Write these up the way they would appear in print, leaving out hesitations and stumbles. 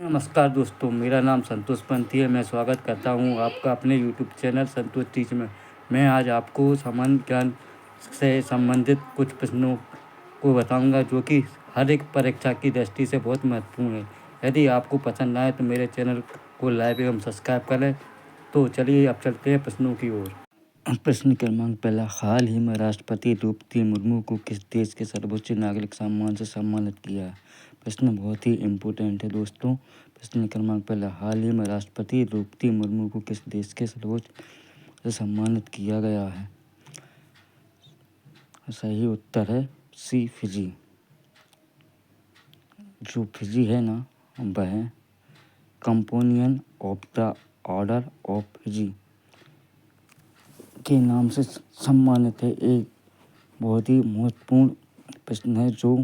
नमस्कार दोस्तों, मेरा नाम संतोष पंथी है। मैं स्वागत करता हूं आपका अपने यूट्यूब चैनल संतोष टीच में। मैं आज आपको सामान्य ज्ञान से संबंधित कुछ प्रश्नों को बताऊंगा जो कि हर एक परीक्षा की दृष्टि से बहुत महत्वपूर्ण है। यदि आपको पसंद आए तो मेरे चैनल को लाइक एवं सब्सक्राइब करें। तो चलिए अब चलते हैं प्रश्नों की ओर। प्रश्न क्रमांक पहला, हाल ही में राष्ट्रपति द्रौपदी मुर्मू को किस देश के सर्वोच्च नागरिक सम्मान से सम्मानित किया? प्रश्न बहुत ही इम्पोर्टेंट है दोस्तों। प्रश्न क्रमांक पहला, हाल ही में राष्ट्रपति द्रौपदी मुर्मू को किस देश के सर्वोच्च से सम्मानित किया गया है? सही उत्तर है सी, फिजी। जो फिजी है ना, वह companion of the order of Fiji के नाम से सम्मानित है। एक बहुत ही महत्वपूर्ण प्रश्न है जो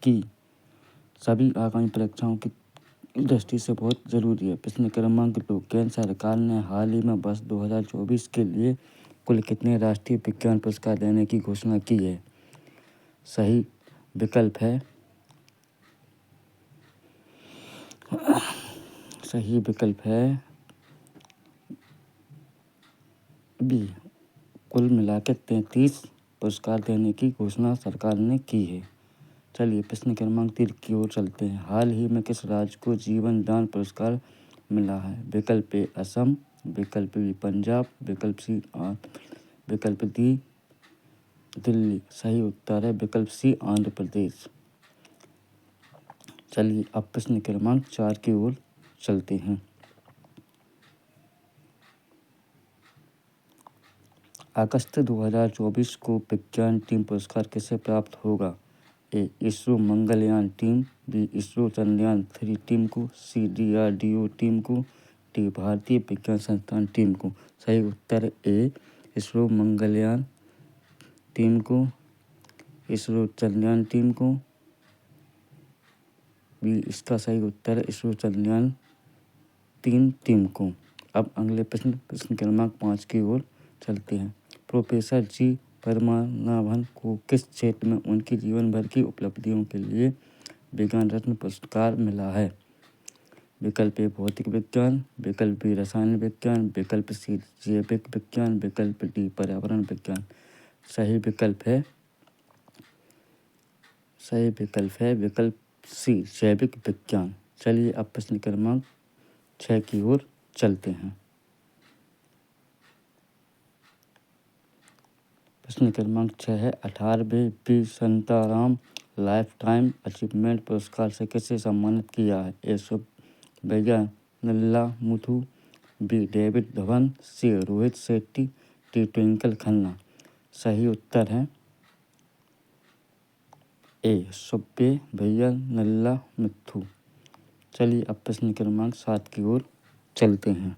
कि सभी आगामी परीक्षाओं की दृष्टि से बहुत ज़रूरी है। प्रश्न क्रमांक 2, केंद्र सरकार ने हाल ही में वर्ष 2024 के लिए कुल कितने राष्ट्रीय विज्ञान पुरस्कार देने की घोषणा की है? सही विकल्प है बी। कुल मिलाकर 33 पुरस्कार देने की घोषणा सरकार ने की है। चलिए प्रश्न क्रमांक 3 की ओर चलते हैं। हाल ही में किस राज्य को जीवन दान पुरस्कार मिला है? विकल्प ए असम, विकल्प बी पंजाब, विकल्प सी विकल्प डी दिल्ली। सही उत्तर है विकल्प सी आंध्र प्रदेश। चलिए अब प्रश्न क्रमांक 4 की ओर चलते हैं। अगस्त 2024 को विज्ञान टीम पुरस्कार किसे प्राप्त होगा? A ISRO Mangalyaan team, B ISRO Chandrayaan 3 team को, सी DRDO टीम को, डी भारतीय विज्ञान संस्थान टीम को। सही उत्तर ए इसरो मंगलयान टीम को, इसरो चंद्रयान टीम को, बी इसका सही उत्तर है इसरो चंद्रयान 3 टीम को। अब अगले प्रश्न क्रमांक 5 की ओर चलते हैं। प्रोफेसर जी पद्मनाभन को किस क्षेत्र में उनकी जीवन भर की उपलब्धियों के लिए विज्ञान रत्न पुरस्कार मिला है? विकल्प ए भौतिक विज्ञान, विकल्प बी रसायन विज्ञान, विकल्प सी जैविक विज्ञान, विकल्प डी पर्यावरण विज्ञान। सही विकल्प है विकल्प सी जैविक विज्ञान। चलिए अब प्रश्न क्रमांक 6 की ओर चलते हैं। प्रश्न क्रमांक 6 है, 18वें V Shantaram lifetime achievement पुरस्कार से किसे सम्मानित किया है? A Subbaiah Nallamuthu, B David Dhawan, C Rohit Shetty, D Twinkle Khanna. सही उत्तर है ए सुब्बैया नल्ला मुथु। चलिए अब प्रश्न क्रमांक 7 की ओर चलते हैं।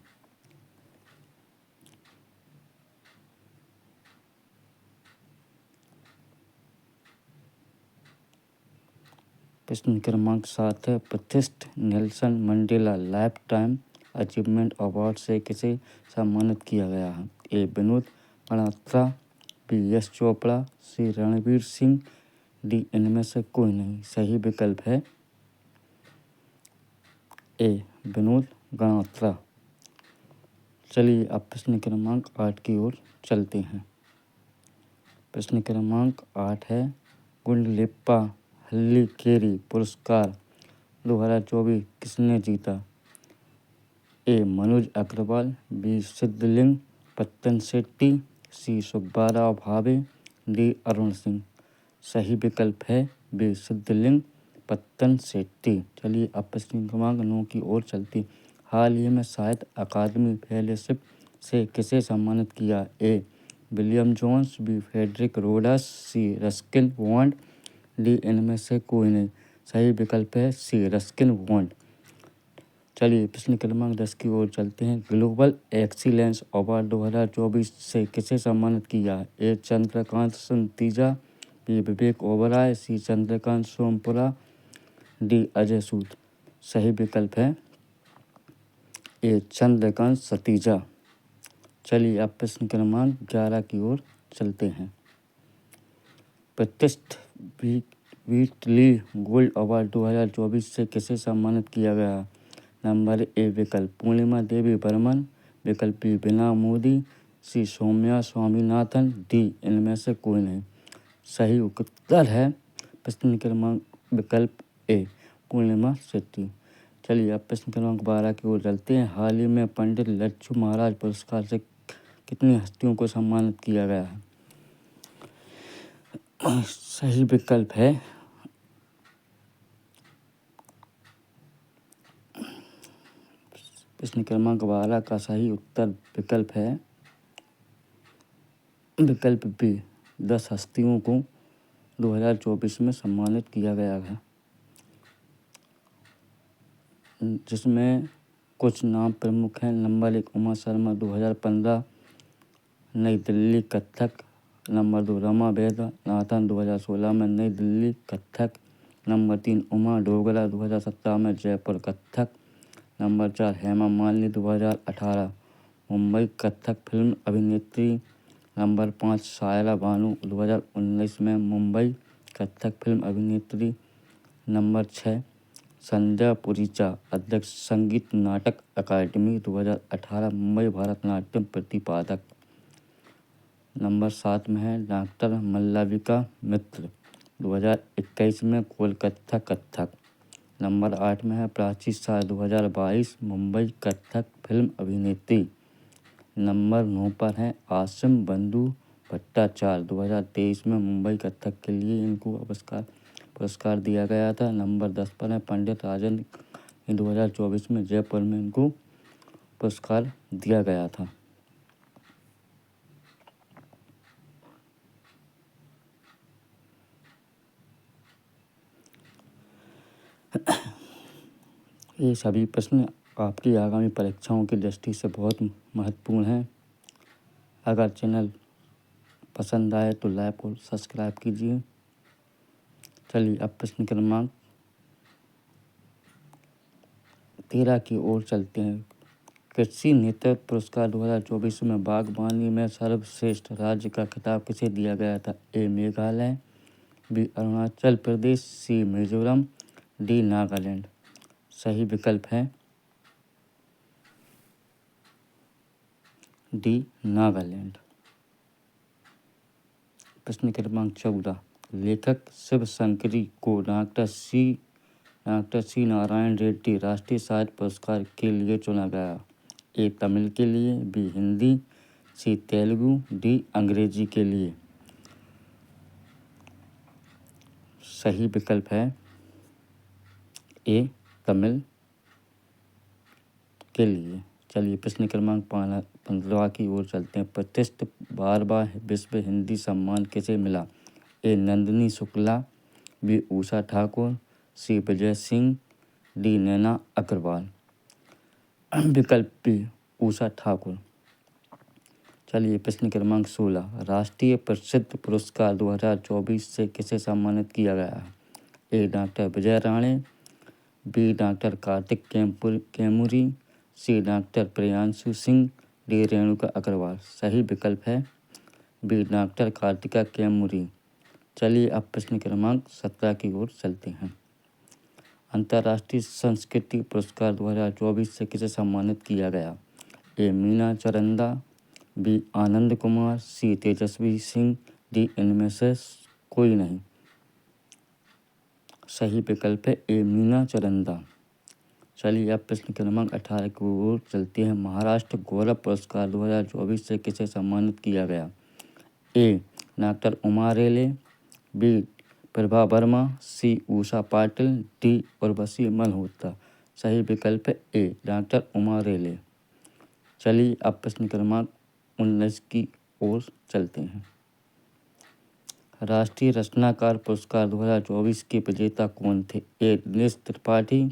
प्रश्न क्रमांक 7 है, प्रतिष्ठित Nelson Mandela life time achievement award से किसे सम्मानित किया गया है? ए विनोद मल्होत्रा, बी यश चोपड़ा, सी रणवीर सिंह, डी इनमें से कोई नहीं। सही विकल्प है ए विनोद मल्होत्रा। चलिए अब प्रश्न क्रमांक 8 की ओर चलते हैं। प्रश्न क्रमांक 8 है, गुंडलिप्पा हल्लीकेरी पुरस्कार 2024 किसने जीता? ए मनोज अग्रवाल, बी सिद्धलिंग पत्तन शेट्टी, सी सुब्बाराव भावे, डी अरुण सिंह। सही विकल्प है बी सिद्धलिंग पत्तन शेट्टी। चलिए अब प्रश्न क्रमांक 9 की ओर चलती। हाल ही में साहित्य अकादमी फेलोशिप से किसे सम्मानित किया? A William Jones, B Frederick Rhodes, C Ruskin Bond, D इनमें से कोई नहीं। सही विकल्प है सी रस्किन बॉन्ड। चलिए प्रश्न क्रमांक 10 की ओर चलते हैं। ग्लोबल एक्सीलेंस अवार्ड 2024 से किसे सम्मानित किया है? ए चंद्रकांत संतीजा, बी विवेक ओबराय, सी चंद्रकांत सोमपुरा, डी अजय सूद। सही विकल्प है ए चंद्रकांत सतीजा। चलिए अब प्रश्न क्रमांक 11 की ओर चलते हैं। प्रतिष्ठित व्हीटली गोल्ड अवार्ड 2024 से किसे सम्मानित किया गया? नंबर ए विकल्प पूर्णिमा देवी बर्मन, विकल्प बी बीना मोदी, सी सौम्या स्वामीनाथन, डी इनमें से कोई नहीं। सही उत्तर है प्रश्न क्रमांक विकल्प ए पूर्णिमा शेट्टी। चलिए अब प्रश्न क्रमांक 12 की ओर चलते हैं। हाल ही में पंडित लच्छू महाराज पुरस्कार से कितनी हस्तियों को सम्मानित किया गया है? सही विकल्प है प्रश्न क्रमांक 12 का सही उत्तर विकल्प है विकल्प बी 10 हस्तियों को 2024 में सम्मानित किया गया है, जिसमें कुछ नाम प्रमुख हैं। नंबर 1 उमा शर्मा 2015 नई दिल्ली कथक। नंबर 2 रमा वैद्यनाथन 2016 में नई दिल्ली कथक। नंबर 3 उमा डोगरा 2017 में जयपुर कथक। नंबर 4 हेमा मालिनी 2018 मुंबई कथक फिल्म अभिनेत्री। नंबर 5 सायरा बानू 2019 में मुंबई कथक फिल्म अभिनेत्री। नंबर 6 संध्या पुरीचा अध्यक्ष संगीत नाटक अकादमी 2018 मुंबई भारतनाट्यम प्रतिपादक। नंबर 7 में है डॉक्टर मल्लाविका मित्र 2021 में कोलकाता कथक। नंबर 8 में है प्राची शाह 2022 मुंबई कथक फिल्म अभिनेत्री। नंबर 9 पर है आसिम बंधु भट्टाचार्य 2023 में मुंबई कथक के लिए इनको पुरस्कार दिया गया था। नंबर 10 पर है पंडित राजेंद्र 2024 में जयपुर में इनको पुरस्कार दिया गया था। ये सभी प्रश्न आपकी आगामी परीक्षाओं की दृष्टि से बहुत महत्वपूर्ण हैं। अगर चैनल पसंद आए तो लाइक और सब्सक्राइब कीजिए। चलिए अब प्रश्न क्रमांक 13 की ओर चलते हैं। कृषि नेतृत्व पुरस्कार 2024 में बागवानी में सर्वश्रेष्ठ राज्य का खिताब किसे दिया गया था? ए मेघालय, बी अरुणाचल प्रदेश, सी मिजोरम, डी नागालैंड। सही विकल्प है डी नागालैंड। प्रश्न क्रमांक 14 लेखक शिव शंकरी को डॉक्टर सी नारायण रेड्डी राष्ट्रीय साहित्य पुरस्कार के लिए चुना गया। ए तमिल के लिए, बी हिंदी, सी तेलुगु, डी अंग्रेजी के लिए। सही विकल्प है ए तमिल के लिए। चलिए प्रश्न क्रमांक 15 की ओर चलते हैं। प्रतिष्ठित 12वां विश्व हिंदी सम्मान किसे मिला? ए नंदिनी शुक्ला, बी उषा ठाकुर, सी विजय सिंह, डी नैना अग्रवाल। विकल्प बी उषा ठाकुर। चलिए प्रश्न क्रमांक 16 राष्ट्रीय प्रसिद्ध पुरस्कार 2024 से किसे सम्मानित किया गया है? ए डॉक्टर विजय राणे, बी डॉक्टर कार्तिक केमुरी, सी डॉक्टर प्रियांशु सिंह, डी रेणुका अग्रवाल। सही विकल्प है बी डॉक्टर कार्तिका केमुरी। चलिए अब प्रश्न क्रमांक 17 की ओर चलते हैं। अंतर्राष्ट्रीय संस्कृति पुरस्कार 2024 से किसे सम्मानित किया गया? ए मीना चरंदा, बी आनंद कुमार, सी तेजस्वी सिंह, डी इनमें से कोई नहीं। सही विकल्प है ए मीना चरंदा। चलिए अब प्रश्न क्रमांक 18 की ओर चलते हैं। महाराष्ट्र गौरव पुरस्कार 2024 से किसे सम्मानित किया गया? ए डॉक्टर उमा रेले, बी प्रभा वर्मा, सी उषा पाटिल, डी उर्वशी मल्होत्रा। सही विकल्प है ए डॉक्टर उमा रेले। चलिए अब प्रश्न क्रमांक 19 की ओर चलते हैं। राष्ट्रीय रचनाकार पुरस्कार 2024 के विजेता कौन थे? ए दिनेश त्रिपाठी,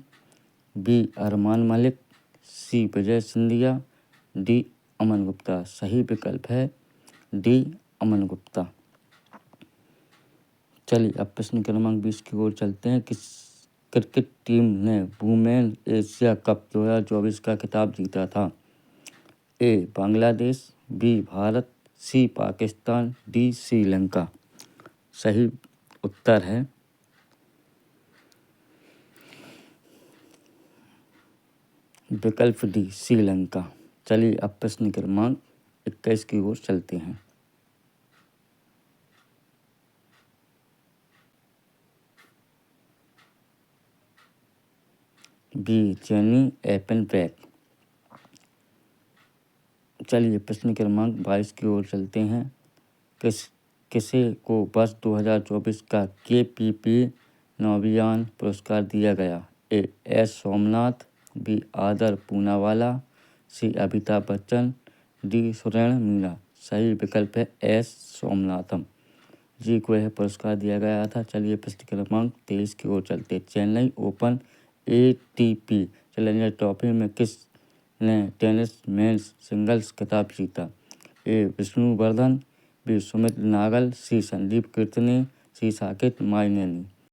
बी अरमान मलिक, सी विजय सिंधिया, डी अमन गुप्ता। सही विकल्प है डी अमन गुप्ता। चलिए अब प्रश्न क्रमांक 20 की ओर चलते हैं। किस क्रिकेट टीम ने वुमेन एशिया कप 2024 का खिताब जीता था? ए बांग्लादेश, बी भारत, सी पाकिस्तान, डी श्रीलंका। सही उत्तर है विकल्प डी श्रीलंका। चलिए अब प्रश्न क्रमांक 21 की ओर चलते हैं। B Jenny Eppenbach. चलिए प्रश्न क्रमांक 22 की ओर चलते हैं। किसे को वर्ष 2024 का KPP नोबियान पुरस्कार दिया गया? ए एस सोमनाथ, बी आदर पूनावाला, सी अमिताभ बच्चन, डी सुरेण मीणा। सही विकल्प है एस सोमनाथम जी को यह पुरस्कार दिया गया था। चलिए प्रश्न क्रमांक 23 की ओर चलते। Chennai open ATP challenger trophy में किस ने टेनिस मेंस सिंगल्स खिताब जीता? ए विष्णुवर्धन, बी सुमित नागल, सी संदीप कीर्तने, सी साकेत माइनेनी।